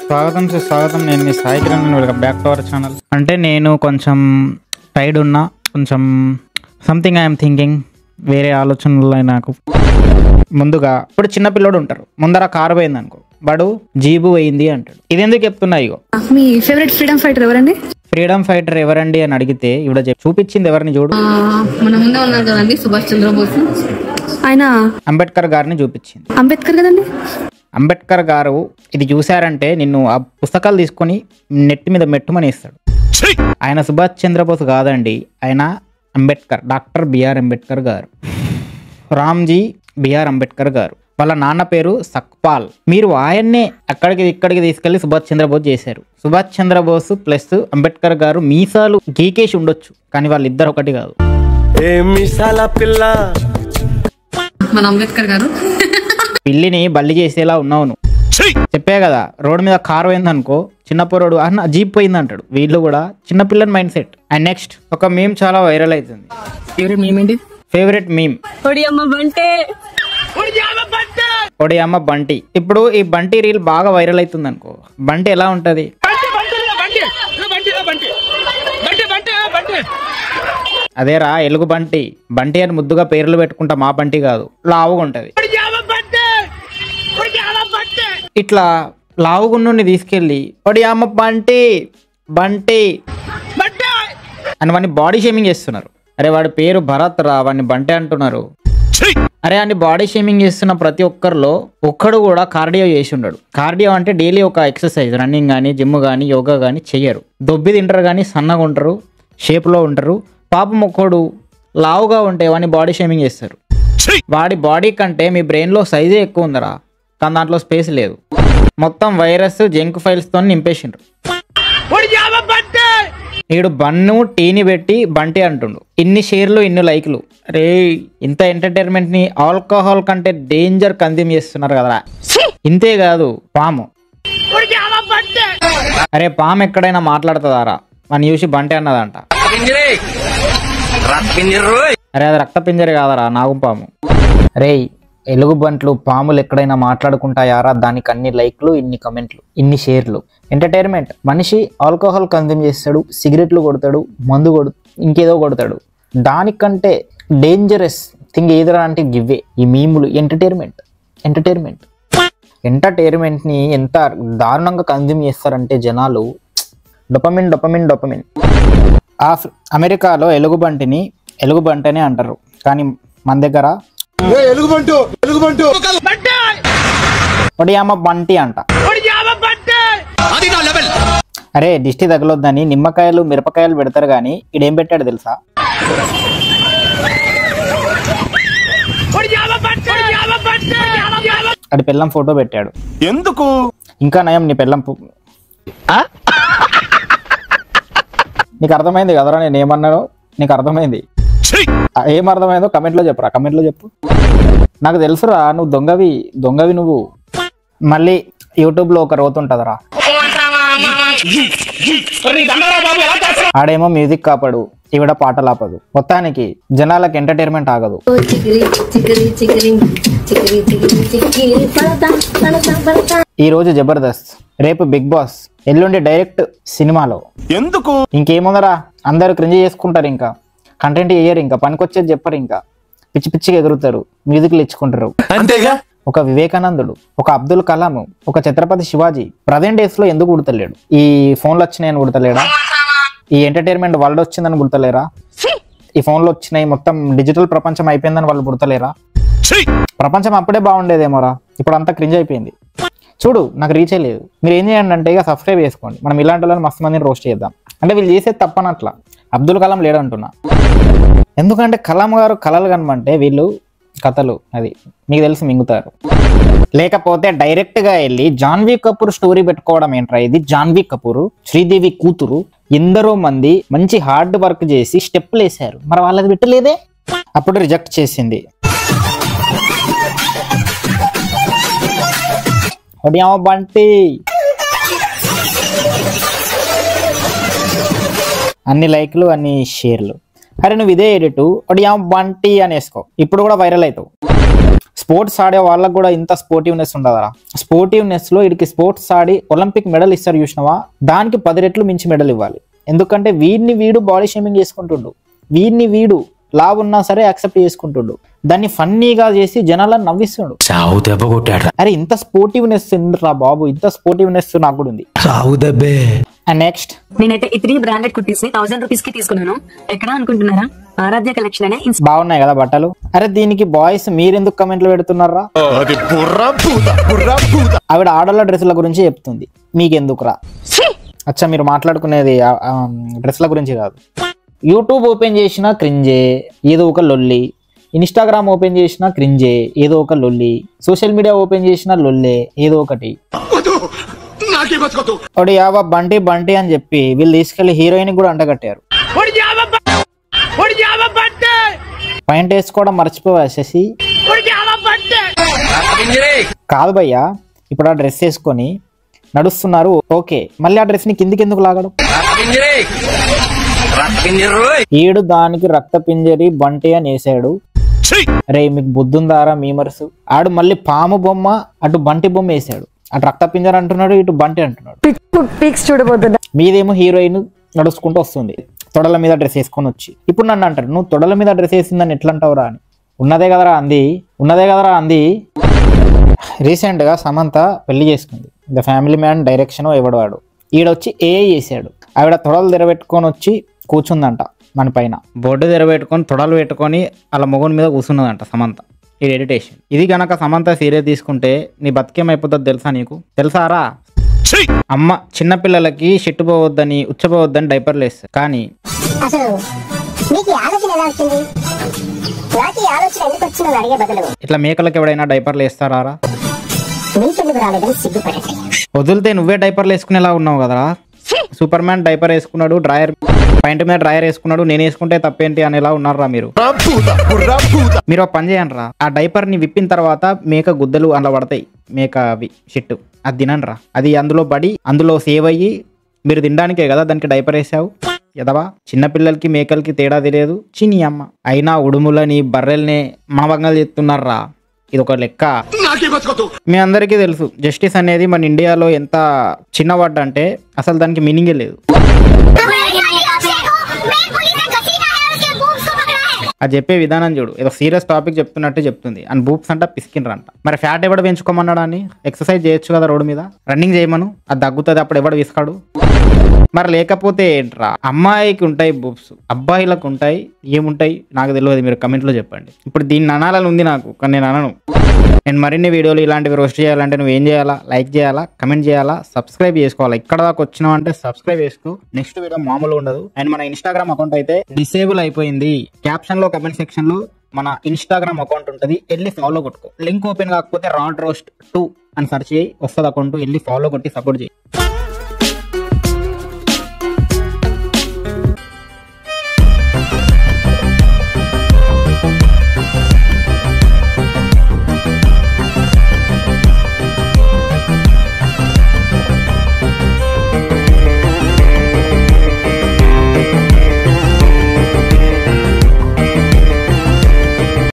స్వాగతం నేను మీ Sai Kiran, welcome back to our channel. అంటే నేను కొంచెం టైర్డ్ ఉన్నా, కొంచెం సంథింగ్ ఐఎమ్ థింకింగ్, వేరే ఆలోచనలు నాకు. ముందుగా ఇప్పుడు చిన్న పిల్లోడు ఉంటారు, ముందర కారు పోయింది అనుకో, వాడు జీబు పోయింది అంటాడు. ఇది ఎందుకు చెప్తున్నా? ఇగో మీ ఫేవరెట్ ఫ్రీడమ్ ఫైటర్ ఎవరండి? ఫ్రీడమ్ ఫైటర్ ఎవరండి అని అడిగితే ఇవిడ చూపించింది ఎవరిని చూడు, మన ముందే ఉన్నారు కదండి, సుభాష్ చంద్రబోస్. ఆయన అంబేద్కర్ గారిని చూపించింది. అంబేద్కర్ కదండి. అంబేద్కర్ గారు ఇది చూశారంటే నిన్ను ఆ పుస్తకాలు తీసుకొని నెట్ మీద మెట్టుమని ఇస్తాడు. ఆయన సుభాష్ చంద్రబోస్ కాదండి, ఆయన అంబేద్కర్, డాక్టర్ బిఆర్ అంబేద్కర్ గారు, రామ్జీ బిఆర్ అంబేద్కర్ గారు. వాళ్ళ నాన్న పేరు సక్పాల్. మీరు ఆయన్నే ఇక్కడికి తీసుకెళ్లి సుభాష్ చంద్రబోస్ చేశారు. సుభాష్ చంద్రబోస్ ప్లస్ అంబేద్కర్ గారు మీసాలు గీకేసి ఉండొచ్చు, కానీ వాళ్ళిద్దరు ఒకటి కాదు. మన అంబేద్కర్ గారు పిల్లిని బల్లి చేసేలా ఉన్నావు నువ్వు. చెప్పే కదా, రోడ్డు మీద కారు పోయిందనుకో, చిన్న పొరడు అన్న జీప్ పోయింది అంటాడు. వీళ్ళు కూడా చిన్న పిల్లని మైండ్ సెట్. అండ్ నెక్స్ట్ ఒక మీమ్ చాలా వైరల్ అవుతుంది. ఫేవరెట్ మీమ్ ఒడి అమ్మ బంటి. ఇప్పుడు ఈ బంటి రీల్ బాగా వైరల్ అవుతుంది అనుకో. బంటి ఎలా ఉంటది? అదేరా ఎలుగు బంటి. బంటి అని ముద్దుగా పేర్లు పెట్టుకుంటా, మా బంటి కాదు, లావుగా ఉంటది. ఇట్లా లావుగున్నుని తీసుకెళ్ళి ఒడి అమ్మ బంటి బంటి అని వాడిని బాడీ షేమింగ్ చేస్తున్నారు. అరే వాడి పేరు భరత్ రా, వాడిని బంటి అంటున్నారు. అరే అని బాడీ షేమింగ్ చేస్తున్న ప్రతి ఒక్కరిలో ఒక్కడు కూడా కార్డియో చేసి ఉండడు. కార్డియో అంటే డైలీ ఒక ఎక్సర్సైజ్, రన్నింగ్ కానీ, జిమ్ కానీ, యోగా కానీ చెయ్యరు. దొబ్బి తింటారు కానీ సన్నగా ఉంటారు, షేప్లో ఉంటారు. పాపం ఒక్కడు లావుగా ఉంటే వాడిని బాడీ షేమింగ్ చేస్తారు. వాడి బాడీ కంటే మీ బ్రెయిన్లో సైజే ఎక్కువ ఉందరా, కానీ దాంట్లో స్పేస్ లేదు. మొత్తం వైరస్ జంక్ ఫైల్స్తో నింపేసిండ్రు. ఈడు బన్ను టీని పెట్టి బంటి అంటుండు. ఇన్ని షేర్లు, ఇన్ని లైక్లు. రే ఇంత ఎంటర్టైన్మెంట్ ని ఆల్కహాల్ కంటే డేంజర్ కన్జ్యూమ్ చేస్తున్నారు కదరా. ఇంతే కాదు, పాము. అరే పాము ఎక్కడైనా మాట్లాడుతుందారా? మన చూసి బంటి అన్నదంట. అరే అది రక్త పింజరి కాదరా, నాగుపాము. రే ఎలుగు బంట్లు, పాములు ఎక్కడైనా మాట్లాడుకుంటాయారా? దానికి అన్ని లైక్లు, ఇన్ని కమెంట్లు, ఇన్ని షేర్లు. ఎంటర్టైన్మెంట్. మనిషి ఆల్కహాల్ కన్జ్యూమ్ చేస్తాడు, సిగరెట్లు కొడతాడు, మందు ఇంకేదో కొడతాడు. దానికంటే డేంజరస్ థింగ్ ఏదరా అంటే గివ్వే ఈ మీములు. ఎంటర్టైన్మెంట్ని ఎంత దారుణంగా కన్జ్యూమ్ చేస్తారంటే జనాలు. డొపమిన్. అమెరికాలో ఎలుగుబంటిని ఎలుగుబంటి అని అంటారు, కానీ మన దగ్గర ఒడియామ బంటి అంట. అరే దిష్టి తగలొద్దని నిమ్మకాయలు, మిరపకాయలు పెడతారు, కానీ ఇడేం పెట్టాడు తెలుసా? అది పెళ్ళం ఫోటో పెట్టాడు. ఎందుకు? ఇంకా నయం నీ పెళ్ళం. నీకు అర్థమైంది కదరా నేను ఏమన్నానో? నీకు అర్థమైంది? ఏం అర్థమైందో కమెంట్లో చెప్పురా, కమెంట్లో చెప్పు. నాకు తెలుసురా, నువ్వు దొంగవి నువ్వు. మళ్ళీ యూట్యూబ్లో ఒక రోత్ ఉంటుందిరా, ఆడేమో మ్యూజిక్ కాపాడు, ఈవిడ పాటలు ఆపదు. మొత్తానికి జనాలకు ఎంటర్టైన్మెంట్ ఆగదు. ఈ రోజు జబర్దస్త్, రేపు బిగ్ బాస్, ఎల్లుండి డైరెక్ట్ సినిమాలో. ఎందుకు? ఇంకేముందరా, అందరూ క్రింజ్ చేసుకుంటారు, ఇంకా కంటెంట్ చేయరు, ఇంకా పనికొచ్చేది చెప్పరు, ఇంకా పిచ్చి పిచ్చిగా ఎగురుతారు, మ్యూజిక్లు ఇచ్చుకుంటారు. అంతేగా. ఒక వివేకానందుడు, ఒక అబ్దుల్ కలాం, ఒక ఛత్రపతి శివాజీ ప్రజెంట్ డేస్ లో ఎందుకు గుర్తలేడు? ఈ ఫోన్లు వచ్చినాయని గుర్తలేడా? ఈ ఎంటర్టైన్మెంట్ వరల్డ్ వచ్చిందని గుర్తలేరా? ఈ ఫోన్లు వచ్చినాయి, మొత్తం డిజిటల్ ప్రపంచం అయిపోయిందని వాళ్ళు గుర్తలేరా? ప్రపంచం అప్పుడే బాగుండేదేమోరా, ఇప్పుడు అంతా క్రింజ్ అయిపోయింది. చూడు, నాకు రీచే లేదు. మీరు ఏం చేయండి అంటే ఇక సబ్స్క్రైబ్ చేసుకోండి. మనం ఇలాంటి వాళ్ళని మస్తు మందిని రోస్ట్ చేద్దాం. అంటే వీళ్ళు చేసేది తప్పనట్లా. అబ్దుల్ కలాం లేడంటున్నా, ఎందుకంటే కలాం గారు కలలు కనమంటే వీళ్ళు కథలు, అది మీకు తెలిసి మింగుతారు. లేకపోతే డైరెక్ట్ గా వెళ్ళి జాన్వీ కపూర్ స్టోరీ పెట్టుకోవడం ఏంట్రా? ఇది జాన్వీ కపూర్, శ్రీదేవి కూతురు, ఎందరో మంది మంచి హార్డ్ వర్క్ చేసి స్టెప్లు వేశారు, మరి వాళ్ళది పెట్టలేదే, అప్పుడు రిజెక్ట్ చేసింది. బంటి అన్ని లైక్లు, అన్ని షేర్లు. అరే నువ్వు ఇదే ఎడిట్ ఒడియా బంటి అని వేసుకో, ఇప్పుడు కూడా వైరల్ అవుతావు. స్పోర్ట్స్ ఆడే వాళ్ళకు కూడా ఇంత స్పోర్టివ్నెస్ ఉండదరా. స్పోర్టివ్నెస్ లో వీడికి స్పోర్ట్స్ ఆడి ఒలింపిక్ మెడల్ ఇస్తారు చూసినావా, దానికి 10 రెట్లు మించి మెడల్ ఇవ్వాలి. ఎందుకంటే వీడు బాడీ షేమింగ్ చేసుకుంటుండు, వీడు లావు ఉన్నా సరే యాక్సెప్ట్ చేసుకుంటుండు, దాన్ని ఫన్నీగా చేసి జనాలను నవ్విస్తుండు. అరే ఇంత స్పోర్టివ్నెస్ ఎందుకురా బాబు, ఇంత స్పోర్టివ్నెస్ నాకు కూడా ఉంది. అండ్ నెక్స్ట్ నేనైతే ఈ 3 బ్రాండెడ్ కుర్తీస్ 1000 రూపీస్ కి తీసుకున్నాను. ఎక్కడ అనుకుంటున్నారా? ఆరాధ్య కలెక్షన్ అనే. బాగున్నాయి కదా బట్టలు. అరే దీనికి బాయ్స్ మీరెందుకు కమెంట్లు పెడుతున్నారా? ఆవిడ ఆడోళ్ళ డ్రెస్సుల గురించి చెప్తుంది, మీకెందుకురా? అచ్చా మీరు మాట్లాడుకునేది డ్రెస్సుల గురించి కాదు. యూట్యూబ్ ఓపెన్ చేసినా క్రింజే, ఏదో ఒక లొల్లి. ఇన్స్టాగ్రామ్ ఓపెన్ చేసినా క్రింజే, ఏదో ఒక లొల్లి. సోషల్ మీడియా ఓపెన్ చేసినా లొల్లే, ఏదో ఒకటి. ఒకటి యావా బంటి అని చెప్పి వీళ్ళు తీసుకెళ్లి హీరోయిన్ కూడా అంటగట్టారు. పాయింట్ వేసుకోవడం మర్చిపోవా శశి? కాదు భయ్యా, ఇప్పుడు ఆ డ్రెస్ వేసుకొని నడుస్తున్నారు ఓకే, మళ్ళీ ఆ డ్రెస్ ని కిందికి ఎందుకు లాగడం? ఈడు దానికి రక్త పింజరి బంటి అని వేసాడు. రే మీకు బుద్ధుందారా మీమర్స్? ఆడు మళ్ళీ పాము బొమ్మ అటు బంటి బొమ్మ వేసాడు. అటు రక్త పింజర అంటున్నాడు, ఇటు బంటి అంటున్నాడు. మీదేమో హీరోయిన్ నడుచుకుంటూ వస్తుంది తొడల మీద డ్రెస్ వేసుకొని వచ్చి. ఇప్పుడు నన్ను అంటారు నువ్వు తొడల మీద డ్రెస్ వేసిందని ఎట్లా అంటావురా అని. ఉన్నదే కదరా అంది. రీసెంట్ గా సమంత పెళ్లి చేసుకుంది. ద ఫ్యామిలీ మ్యాన్ డైరెక్షన్ ఎవడవాడు ఈడొచ్చి ఏఐ చేశాడు. ఆవిడ తొడలు తెరబెట్టుకొని వచ్చి కూర్చుందంట మన పైన, బొడ్డు తెరబెట్టుకొని తొడలు పెట్టుకొని అలా మొగుని మీద కూర్చున్నదంట సమంత. ఇది ఎడిటేషన్. ఇది గనక సమంత సీరియస్ తీసుకుంటే నీ బతికేమైపోతుంది తెలుసా? నీకు తెలుసారా? అమ్మ చిన్నపిల్లలకి షిట్టు పోవద్దని ఉచ్చపోవద్దని డైపర్లు వేస్తారు, కానీ ఇట్లా మేకలకు ఎవడైనా డైపర్లు వేస్తారా? వదిలితే నువ్వే డైపర్లు వేసుకునేలా ఉన్నావు కదరా. సూపర్ మ్యాన్ డైపర్ వేసుకున్నాడు, డ్రాయర్ పాయింట్ మీద డ్రాయర్ వేసుకున్నాడు, నేను వేసుకుంటే తప్పేంటి అనేలా ఉన్నారా మీరు? మీరు ఒక పని చేయండి రా, ఆ డైపర్ ని విప్పిన తర్వాత మేక గుద్దలు అలా పడతాయి, మేక అవి షిట్టు, అది తినండి రా. అది అందులో సేవ్ అయ్యి మీరు తినడానికే కదా దానికి డైపర్ వేసావు ఎదవా. చిన్నపిల్లలకి మేకలకి తేడా తెలియదు చిన్ని అమ్మ. అయినా ఉడుములని బర్రెల్ని మావంగాలు చెప్తున్నారా, ఇది ఒక లెక్క. మీ అందరికీ తెలుసు జస్టిస్ అనేది మన ఇండియాలో ఎంత చిన్న వర్డ్ అంటే అసలు దానికి మీనింగే లేదు. అది చెప్పే విధానం చూడు, ఏదో సీరియస్ టాపిక్ చెప్తున్నట్టు చెప్తుంది. అండ్ బూప్స్ అంట పిసికినరంట. మరి ఫ్యాట్ ఎవడు పెంచుకోమన్నాడు అని? ఎక్సర్సైజ్ చేయొచ్చు కదా రోడ్డు మీద, రన్నింగ్ చేయమను, అది తగ్గుతుంది. అప్పుడు ఎవడు విసుకాడు? మరి లేకపోతే ఏంట్రా? అమ్మాయికి ఉంటాయి బూప్స్, అబ్బాయిలకు ఉంటాయి. ఏముంటాయి నాకు తెలియదు, మీరు కమెంట్లో చెప్పండి. ఇప్పుడు దీన్ని అనాలని ఉంది నాకు, కానీ నేను అనను. నేను మరిన్ని వీడియోలు ఇలాంటివి రోస్ట్ చేయాలంటే నువ్వు ఏం చేయాలా? లైక్ చేయాలా, కమెంట్ చేయాలా, సబ్స్క్రైబ్ చేసుకోవాలా. ఇక్కడ దాకా వచ్చినావు అంటే సబ్స్క్రైబ్ చేసుకో. నెక్స్ట్ వీడియో మామూలు ఉండదు. అండ్ మన ఇన్స్టాగ్రామ్ అకౌంట్ అయితే డిసేబుల్ అయిపోయింది. క్యాప్షన్ లో కమెంట్ సెక్షన్ లో మన ఇన్స్టాగ్రామ్ అకౌంట్ ఉంటుంది, వెళ్ళి ఫాలో కొట్టుకో. లింక్ ఓపెన్ కాకపోతే రాడ్ రోస్ట్ 2 అని సెర్చ్ చేయి, వస్తుంది అకౌంట్. వెళ్ళి ఫాలో కొట్టి సపోర్ట్ చేయి.